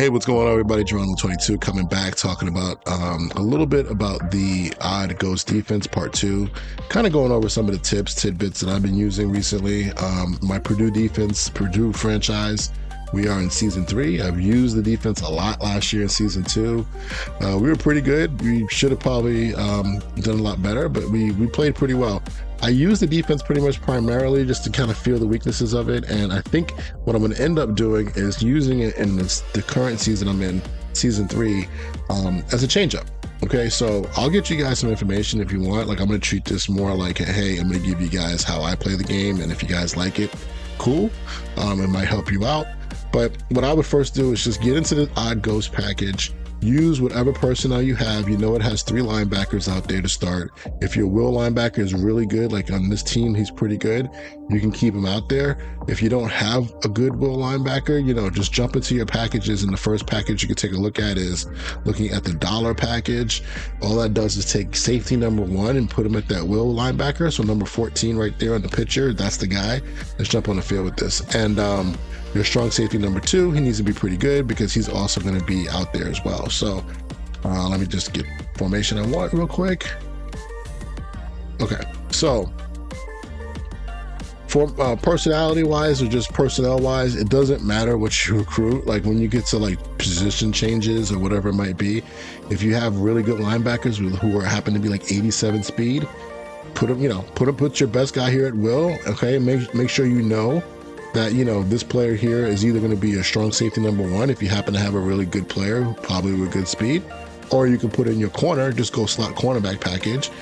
Hey, what's going on, everybody? Geronimo22 coming back, talking about a little bit about the odd ghost defense part 2, kind of going over some of the tidbits that I've been using recently. My Purdue defense, Purdue franchise, we are in season 3. I've used the defense a lot last year in season 2. We were pretty good. We should have probably done a lot better, but we played pretty well. I use the defense pretty much primarily just to kind of feel the weaknesses of it, and I think what I'm going to end up doing is using it in the current season I'm in, season 3, as a changeup. Okay, so I'll get you guys some information if you want. Like, I'm going to treat this more like, hey, I'm going to give you guys how I play the game, and if you guys like it, cool. It might help you out. But what I would first do is just get into the odd ghost package. Use whatever personnel you have. You know it has 3 linebackers out there to start. If your will linebacker is really good, like on this team, he's pretty good, you can keep him out there. If you don't have a good will linebacker, just jump into your packages, and the first package you can take a look at is looking at the dollar package. All that does is take safety number 1 and put him at that will linebacker. So number 14 right there on the picture, that's the guy. Let's jump on the field with this. And your strong safety number 2, he needs to be pretty good because he's also going to be out there as well. So let me just get formation I want real quick. Okay, so for personality wise or just personnel wise, it doesn't matter what you recruit. Like when you get to like position changes or whatever it might be, if you have really good linebackers who happen to be like 87 speed, put your best guy here at will. Okay, make sure you know that this player here is either going to be a strong safety number 1 if you happen to have a really good player, probably with good speed, or you can put in your corner, just go slot cornerback package.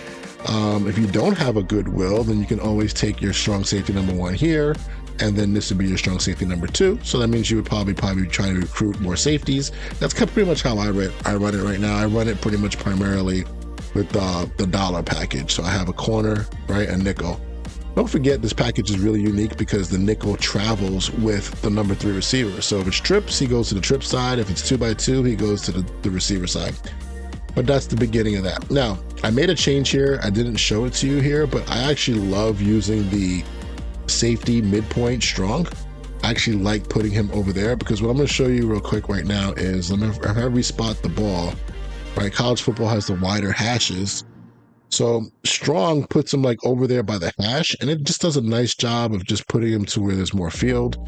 If you don't have a good will, then you can always take your strong safety number 1 here, and then this would be your strong safety number 2. So that means you would probably try to recruit more safeties. That's pretty much how I run it right now. I run it pretty much primarily with the dollar package. So I have a corner, right, a nickel. Don't forget, this package is really unique because the nickel travels with the number 3 receiver. So if it's trips, he goes to the trip side. If it's 2x2, he goes to the receiver side. But that's the beginning of that. Now, I made a change here. I didn't show it to you here, but I actually love using the safety midpoint strong. I actually like putting him over there because what I'm going to show you real quick right now is, if I respot the ball, right? College football has the wider hashes. So strong puts him like over there by the hash, and it just does a nice job of just putting him to where there's more field.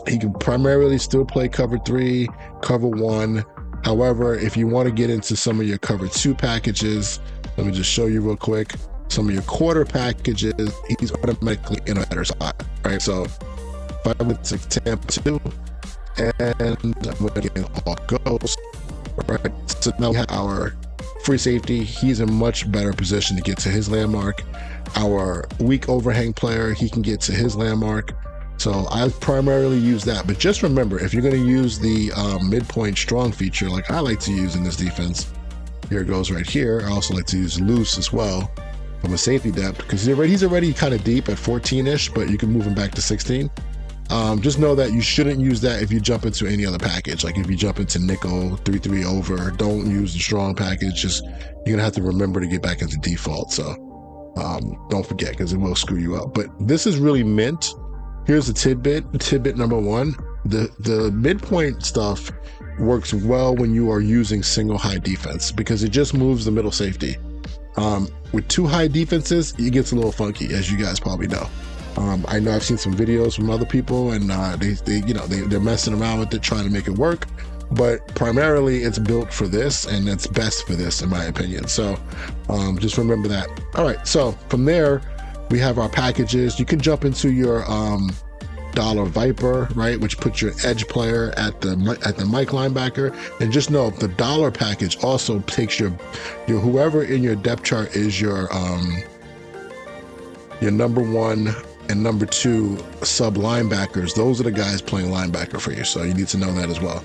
He can primarily still play cover 3, cover 1. However, if you want to get into some of your cover 2 packages, let me just show you real quick. Some of your quarter packages, he's automatically in a better spot, right? So 5-6 Tampa 2, and I'm going to get all goes, right? So now we have our free safety. He's in much better position to get to his landmark. Our weak overhang player, he can get to his landmark. So I primarily use that. But just remember, if you're going to use the midpoint strong feature, like I like to use in this defense, here it goes right here. I also like to use loose as well from a safety depth because he's already kind of deep at 14-ish, but you can move him back to 16. Just know that you shouldn't use that if you jump into any other package. Like if you jump into nickel, 3-3 over, don't use the strong package. Just, you're going to have to remember to get back into default. So don't forget, because it will screw you up. But this is really mint. Here's the tidbit number 1. The midpoint stuff works well when you are using single high defense because it just moves the middle safety. With 2 high defenses, it gets a little funky, as you guys probably know. I know I've seen some videos from other people, and they're messing around with it, trying to make it work. But primarily, it's built for this, and it's best for this, in my opinion. So just remember that. All right. So from there, we have our packages. You can jump into your dollar Viper, right, which puts your edge player at the Mike linebacker. And just know the dollar package also takes your whoever in your depth chart is your number 1 and number 2 sub linebackers. Those are the guys playing linebacker for you. So you need to know that as well.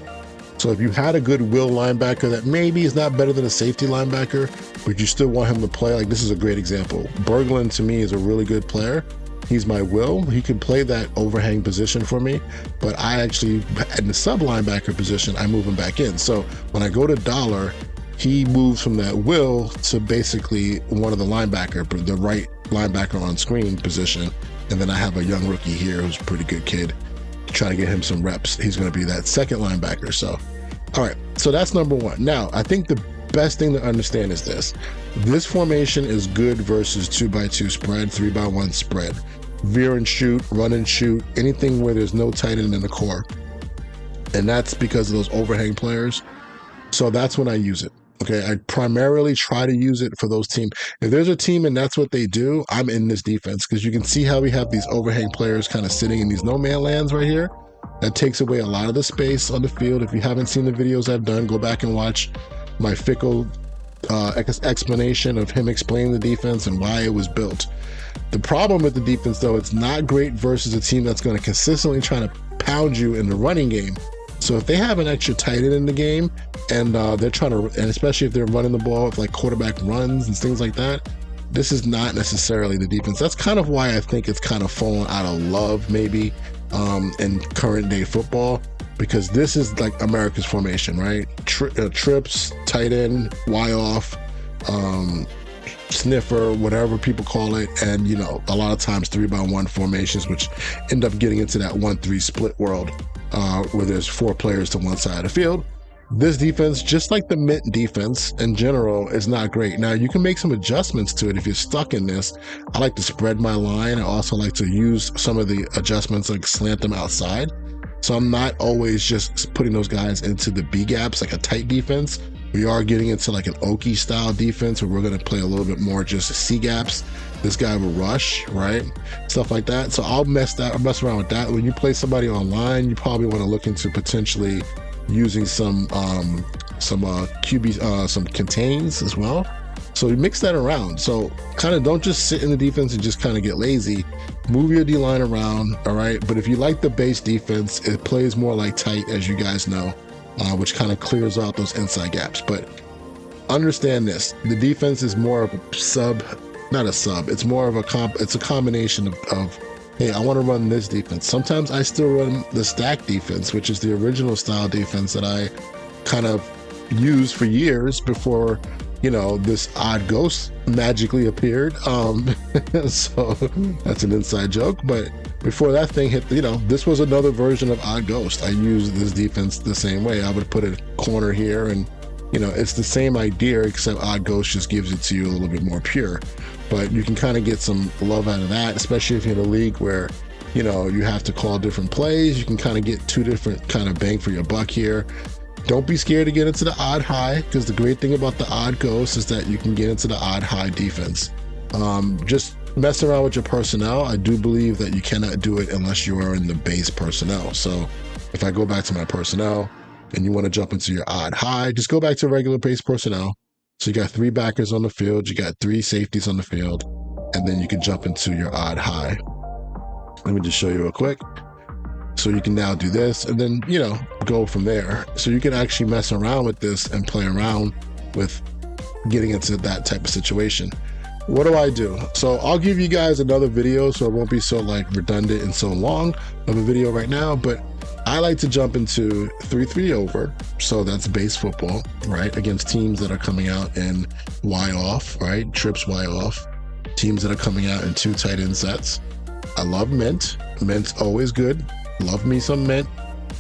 So if you had a good will linebacker that maybe is not better than a safety linebacker, but you still want him to play, like this is a great example. Berglund to me is a really good player. He's my will. He can play that overhang position for me, but I actually, in the sub linebacker position, I move him back in. So when I go to dollar, he moves from that will to basically one of the right linebacker on screen position. And then I have a young rookie here who's a pretty good kid. try to get him some reps. He's going to be that second linebacker. So, all right. So that's number one. Now, I think the best thing to understand is this. This formation is good versus 2x2 spread, 3x1 spread, veer and shoot, run and shoot, anything where there's no tight end in the core. And that's because of those overhang players. So that's when I use it. Okay, I primarily try to use it for those teams. If there's a team and that's what they do, I'm in this defense, because you can see how we have these overhang players kind of sitting in these no man lands right here. That takes away a lot of the space on the field. If you haven't seen the videos I've done, go back and watch my Fickle explanation of him explaining the defense and why it was built. The problem with the defense, though, it's not great versus a team that's going to consistently try to pound you in the running game. So if they have an extra tight end in the game and they're trying to, and especially if they're running the ball with like quarterback runs and things like that, this is not necessarily the defense. That's kind of why I think it's kind of fallen out of love maybe in current day football, because this is like America's formation, right? Trips, tight end, Y off, sniffer, whatever people call it. And, you know, a lot of times 3x1 formations, which end up getting into that 1-3 split world. Where there's 4 players to one side of the field. This defense, just like the Mint defense in general, is not great. Now, you can make some adjustments to it if you're stuck in this. I like to spread my line. I also like to use some of the adjustments, like slant them outside. So I'm not always just putting those guys into the B gaps like a tight defense. We are getting into like an Okie style defense where we're going to play a little bit more just C gaps. This guy will rush, right? Stuff like that. So I'll mess around with that. When you play somebody online, you probably want to look into potentially using some QB, some contains as well. So you mix that around. So kind of don't just sit in the defense and just kind of get lazy. Move your D-line around, all right? But if you like the base defense, it plays more like tight, as you guys know, which kind of clears out those inside gaps. But understand this, the defense is more of a not a sub, it's more of it's a combination of, hey, I want to run this defense. Sometimes I still run the stack defense, which is the original style defense that I kind of used for years before, you know, this odd ghost magically appeared. So that's an inside joke. But before that thing hit, you know, this was another version of odd ghost. I used this defense the same way. I would put a corner here, and, you know, it's the same idea, except odd ghost just gives it to you a little bit more pure. But you can kind of get some love out of that, especially if you're in a league where, you know, you have to call different plays. You can kind of get 2 different kind of bang for your buck here. Don't be scared to get into the odd high, because the great thing about the odd ghost is that you can get into the odd high defense. Just mess around with your personnel. I do believe that you cannot do it unless you are in the base personnel. So if I go back to my personnel and you want to jump into your odd high, just go back to regular base personnel. So you got 3 backers on the field, you got 3 safeties on the field, and then you can jump into your odd high. Let me just show you real quick. So you can now do this and then, you know, go from there. So you can actually mess around with this and play around with getting into that type of situation. What do I do? So I'll give you guys another video, so it won't be so like redundant and so long of a video right now, but I like to jump into 3-3 over. So that's base football, right? Against teams that are coming out in Y off, right? Trips Y off. Teams that are coming out in 2 tight end sets. I love Mint. Mint's always good. Love me some Mint.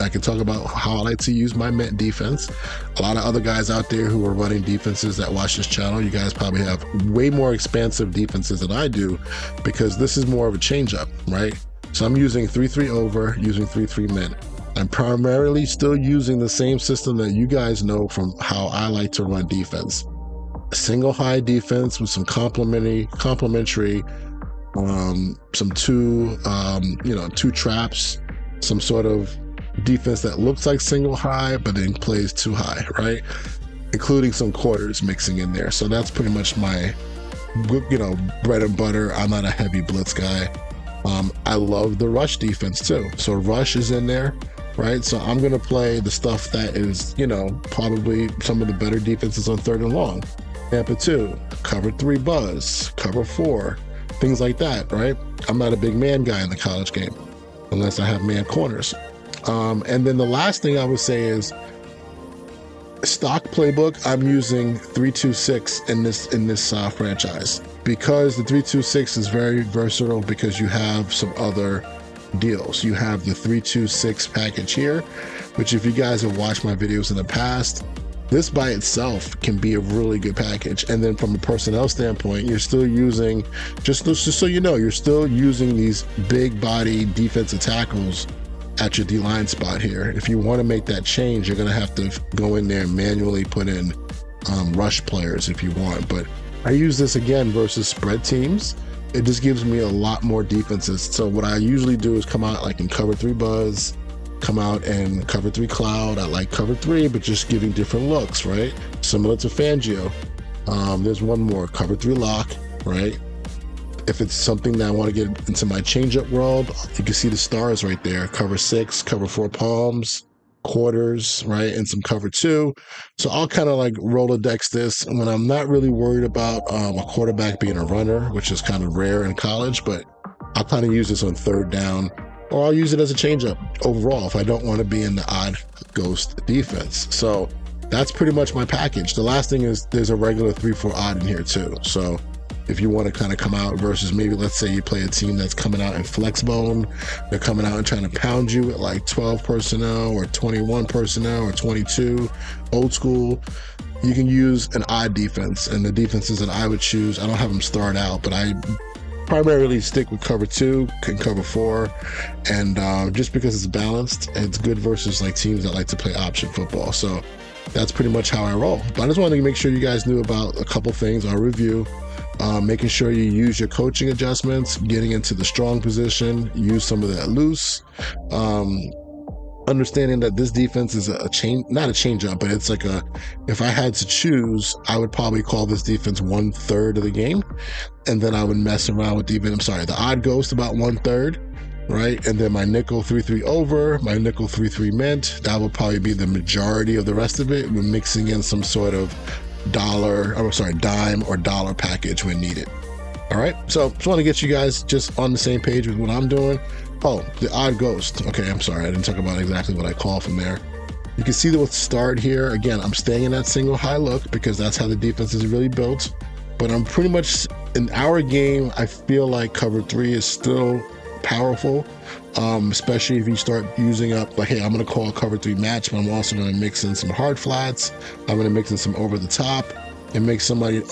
I can talk about how I like to use my Mint defense. A lot of other guys out there who are running defenses that watch this channel, you guys probably have way more expansive defenses than I do, because this is more of a change up, right? So I'm using 3-3 over, using 3-3 Mint. I'm primarily still using the same system that you guys know from how I like to run defense. Single high defense with some complementary, some 2 traps, some sort of defense that looks like single high, but then plays 2 high, right? Including some quarters mixing in there. So that's pretty much my, you know, bread and butter. I'm not a heavy blitz guy. I love the rush defense too. So rush is in there, right? So I'm going to play the stuff that is, you know, probably some of the better defenses on 3rd and long. Tampa 2, cover 3 buzz, cover 4, things like that, right? I'm not a big man guy in the college game unless I have man corners. And then the last thing I would say is stock playbook. I'm using 3-2-6 in this franchise, because the 3-2-6 is very versatile, because you have some other deals. You have the 3-2-6 package here, which if you guys have watched my videos in the past, this by itself can be a really good package. And then from a personnel standpoint, you're still using, just so you know, you're still using these big body defensive tackles at your D-line spot here. If you want to make that change, you're going to have to go in there and manually put in rush players if you want. But I use this again versus spread teams. It just gives me a lot more defenses. So what I usually do is come out like in cover 3 buzz, come out and cover 3 cloud. I like cover 3, but just giving different looks, right? Similar to Fangio. There's one more, cover 3 lock, right? If it's something that I want to get into my changeup world, you can see the stars right there. Cover 6, cover 4 palms, quarters, right? And some cover 2. So I'll kind of like Rolodex this when I'm not really worried about a quarterback being a runner, which is kind of rare in college, but I'll kind of use this on third down, or I'll use it as a changeup overall if I don't want to be in the odd ghost defense. So that's pretty much my package. The last thing is there's a regular 3-4 odd in here too. So if you want to kind of come out versus maybe, let's say you play a team that's coming out in flex bone, they're coming out and trying to pound you at like 12 personnel or 21 personnel or 22, old school, you can use an odd defense. And the defenses that I would choose, I don't have them start out, but I primarily stick with cover 2 and cover 4. And just because it's balanced, it's good versus like teams that like to play option football. So that's pretty much how I roll. But I just wanted to make sure you guys knew about a couple things. I'll review. Making sure you use your coaching adjustments, getting into the strong position, use some of that loose, understanding that this defense is not a change up, but it's like if I had to choose, I would probably call this defense 1/3 of the game. And then I would mess around with the odd ghost about 1/3, right? And then my nickel 3-3 over, my nickel 3-3 mint, that would probably be the majority of the rest of it. We're mixing in some sort of dime or dollar package when needed. All right, so just want to get you guys just on the same page with what I'm doing. Oh, the odd ghost. Okay, I'm sorry, I didn't talk about exactly what I call from there. You can see that with start here, again, I'm staying in that single high look because that's how the defense is really built. But I'm pretty much, in our game, I feel like cover 3 is still powerful, especially if you start using up, like, hey, I'm going to call a cover 3 match, but I'm also going to mix in some hard flats. I'm going to mix in some over the top and make somebody,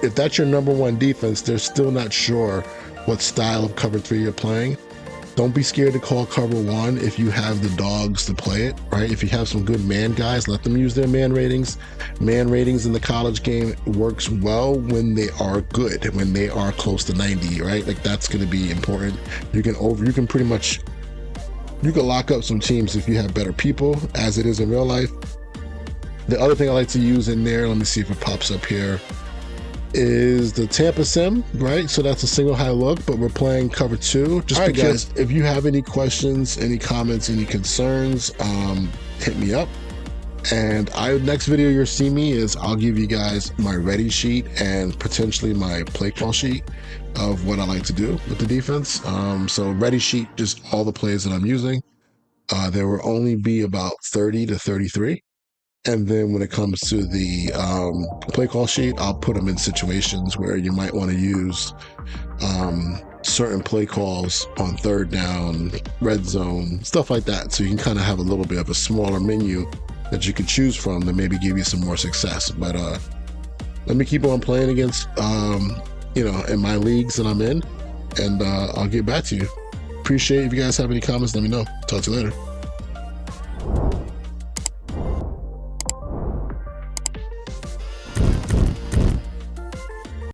if that's your number 1 defense, they're still not sure what style of cover 3 you're playing. Don't be scared to call cover 1 if you have the dogs to play it, right? If you have some good man guys, let them use their man ratings. Man ratings in the college game works well when they are good, when they are close to 90, right? Like that's going to be important. You can lock up some teams if you have better people, as it is in real life. The other thing I like to use in there, let me see if it pops up here, is the Tampa Sim, right? So that's a single high look, but we're playing cover 2. Just all right, guys, if you have any questions, any comments, any concerns, hit me up. And next video you'll see me is I'll give you guys my ready sheet and potentially my play call sheet of what I like to do with the defense. So ready sheet, just all the plays that I'm using. There will only be about 30 to 33. And then when it comes to the play call sheet, I'll put them in situations where you might want to use certain play calls on third down, red zone, stuff like that. So you can kind of have a little bit of a smaller menu that you can choose from to maybe give you some more success. But let me keep on playing against, in my leagues that I'm in, and I'll get back to you. Appreciate it. If you guys have any comments, let me know. Talk to you later.